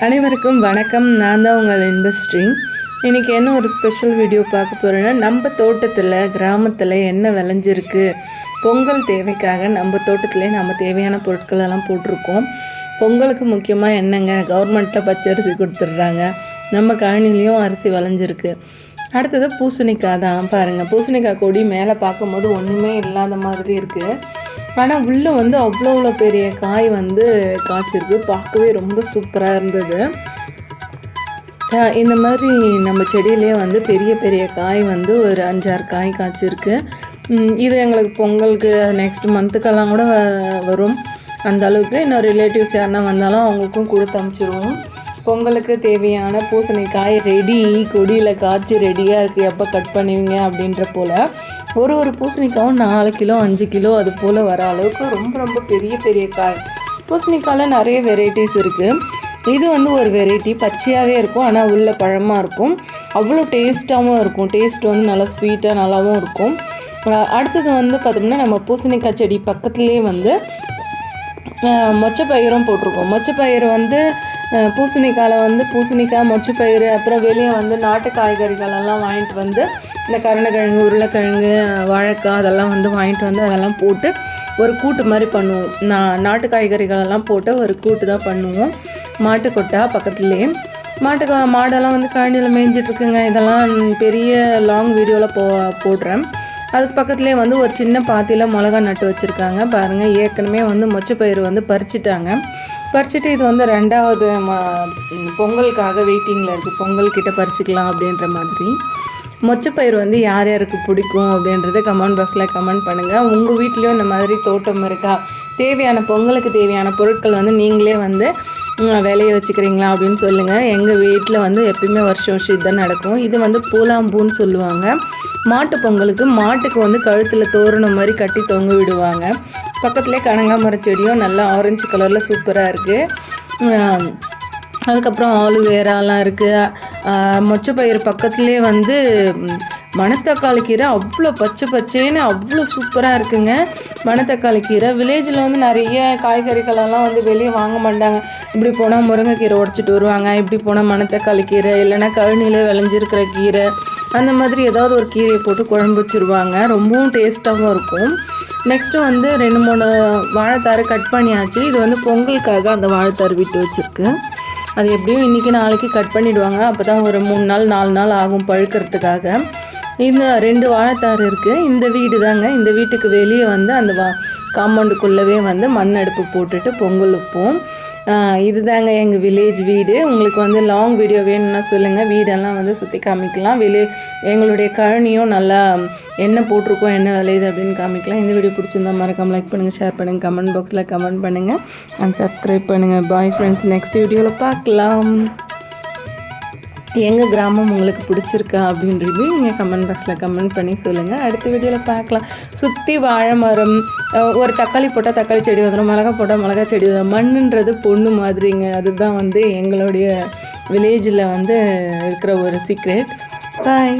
அனைவருக்கும் வணக்கம். நான் தான் உங்கள் இன்பஸ்ரீ. இன்றைக்கி என்ன ஒரு ஸ்பெஷல் வீடியோ பார்க்க போகிறேன்னா, நம்ம தோட்டத்தில் கிராமத்தில் என்ன விளைஞ்சிருக்கு, பொங்கல் தேவைக்காக நம்ம தோட்டத்திலே நம்ம தேவையான பொருட்கள் எல்லாம் போட்டிருக்கோம். பொங்கலுக்கு முக்கியமாக என்னங்க, கவர்மெண்ட்டில் பச்சரிசி கொடுத்துட்றாங்க, நம்ம கழனிலையும் அரிசி விளைஞ்சிருக்கு. அடுத்தது பூசணிக்காய் தான். பாருங்கள், பூசணிக்காய் கொடி மேலே பார்க்கும்போது ஒன்றுமே இல்லாத மாதிரி இருக்குது. ஆனால் உள்ளே அவ்வளோ பெரிய காய் காய்ச்சிருக்கு. பார்க்கவே ரொம்ப சூப்பராக இருந்தது. இந்த மாதிரி நம்ம செடியிலே பெரிய பெரிய காய் ஒரு 5-6 காய் காய்ச்சிருக்கு. இது எங்களுக்கு பொங்கலுக்கு நெக்ஸ்ட் மந்த்துக்கெல்லாம் கூட வரும். அந்த அளவுக்கு இன்னும் ரிலேட்டிவ்ஸ் யாருன்னா வந்தாலும் அவங்களுக்கும் கொடுத்து அனுப்பிச்சிடுவோம். பொங்கலுக்கு தேவையான பூசணிக்காய் ரெடி, கொடியில் காய்ச்சி ரெடியாக இருக்குது. எப்போ கட் பண்ணுவீங்க அப்படின்ற போல் ஒரு பூசணிக்காயும் 4 கிலோ 5 கிலோ அது போல் வர அளவுக்கு ரொம்ப ரொம்ப பெரிய பெரிய காய். பூசணிக்காயில் நிறைய வெரைட்டிஸ் இருக்குது. இது ஒரு வெரைட்டி பச்சையாகவே இருக்கும், ஆனால் உள்ள பழமாக இருக்கும். அவ்வளோ டேஸ்ட்டாகவும் இருக்கும். டேஸ்ட் நல்லா ஸ்வீட்டாக நல்லாவும் இருக்கும். அடுத்தது பார்த்தோம்னா, நம்ம பூசணிக்காய் செடி பக்கத்துலேயே மொச்சப்பயிரும் போட்டிருக்கோம். மொச்சப்பயிறு பூசணிக்காயில் பூசணிக்காய், மொச்சப்பயிறு, அப்புறம் வெளியே நாட்டு காய்கறிகளெல்லாம் வாங்கிட்டு இந்த கருணக்கிழங்கு, உருளைக்கிழங்கு, வாழைக்காய் அதெல்லாம் வாங்கிட்டு அதெல்லாம் போட்டு ஒரு கூட்டு மாதிரி பண்ணுவோம். நாட்டு காய்கறிகளெல்லாம் போட்டு ஒரு கூட்டு தான் பண்ணுவோம். மாட்டுக்கொட்டா பக்கத்துலேயே மாடெல்லாம் கழனியில் மேய்ஞ்சிட்ருக்குங்க. இதெல்லாம் பெரிய லாங் வீடியோவில் போடுறேன். அதுக்கு பக்கத்துலேயே ஒரு சின்ன பாத்தியில் மிளகா நட்டு வச்சுருக்காங்க. பாருங்கள், ஏற்கனவே மொச்சப்பயிறு பறிச்சிட்டாங்க. பறிச்சுட்டு இது 2வது பொங்கலுக்காக வெயிட்டிங்கில் இருக்குது. பொங்கல்கிட்ட பறிச்சிக்கலாம் அப்படின்ற மாதிரி. மொச்சப்பயிறு யார் யாருக்கு பிடிக்கும் அப்படின்றத கமெண்ட் பாக்ஸில் கமெண்ட் பண்ணுங்கள். உங்கள் வீட்லேயும் இந்த மாதிரி தோட்டம் இருக்கா? தேவையான பொங்கலுக்கு தேவையான பொருட்கள் நீங்களே விளைய வச்சுக்கிறீங்களா அப்படின்னு சொல்லுங்கள். எங்கள் வீட்டில் எப்பயுமே வருஷம் இதுதான் நடக்கும். இது பூலாம்பூன்னு சொல்லுவாங்க. மாட்டு பொங்கலுக்கு மாட்டுக்கு கழுத்தில் தோரணம் மாதிரி கட்டி தொங்க விடுவாங்க. பக்கத்துலேயே கனகாமரம் செடியும் நல்லா ஆரஞ்சு கலரில் சூப்பராக இருக்குது. அதுக்கப்புறம் ஆலுவேராலாம் இருக்குது. மொச்சப்பயிறு பக்கத்துலேயே மணத்தக்காளி கீரை அவ்வளோ பச்சை பச்சேன்னு அவ்வளோ சூப்பராக இருக்குங்க. மணத்தக்காளி கீரை வில்லேஜில் நிறைய காய்கறிகளெல்லாம் வெளியே வாங்க மாட்டாங்க. இப்படி போனால் முருங்கைக்கீரை உடச்சிட்டு வருவாங்க, இப்படி போனால் மணத்தக்காளி கீரை, இல்லைன்னா கழனியில் விளைஞ்சிருக்கிற கீரை, அந்த மாதிரி ஏதாவது ஒரு கீரையை போட்டு குழம்பு வச்சுருவாங்க. ரொம்பவும் டேஸ்ட்டாகவும் இருக்கும். நெக்ஸ்ட்டு 2-3 வாழைத்தாறு கட் பண்ணியாச்சு. இது பொங்கலுக்காக அந்த வாழைத்தாறு விட்டு வச்சுருக்கு. அது எப்படியும் இன்றைக்கி நாளைக்கு கட் பண்ணிவிடுவாங்க. அப்போ தான் ஒரு 3 நாள் 4 நாள் ஆகும் பழுக்கிறதுக்காக. இந்த 2 வாழைத்தாறு இருக்குது. இந்த வீடு தாங்க. இந்த வீட்டுக்கு வெளியே அந்த காம்பவுண்டுக்குள்ளவே மண் அடுப்பு போட்டுட்டு பொங்கல் வைப்போம். இது தாங்க எங்கள் வில்லேஜ் வீடு. உங்களுக்கு லாங் வீடியோ வேணும்னா சொல்லுங்கள். வீடெல்லாம் சுற்றி காமிக்கலாம். எங்களுடைய கழனியும் நல்லா என்ன போட்டிருக்கோம், என்ன விளையுது அப்படின்னு காமிக்கலாம். இந்த வீடியோ பிடிச்சிருந்தா மறக்காமல் லைக் பண்ணுங்கள், ஷேர் பண்ணுங்கள், கமெண்ட் பாக்ஸில் கமெண்ட் பண்ணுங்கள், அண்ட் சப்ஸ்கிரைப் பண்ணுங்கள். பாய் ஃப்ரெண்ட்ஸ், நெக்ஸ்ட் வீடியோவில் பார்க்கலாம். எங்கள் கிராமம் உங்களுக்கு பிடிச்சிருக்கா அப்படின்றது நீங்கள் கமெண்ட் பாக்ஸில் கமெண்ட் பண்ணி சொல்லுங்கள். அடுத்த வீடியோவில் பார்க்கலாம். சுற்றி வாழை மரம், ஒரு தக்காளி போட்டால் தக்காளி செடி வந்துடும், மிளகா போட்டால் மிளகா செடி வந்துடும். மண்ணுன்றது பொண்ணு மாதிரிங்க. அதுதான் எங்களுடைய வில்லேஜில் இருக்கிற ஒரு சீக்ரெட். பாய்.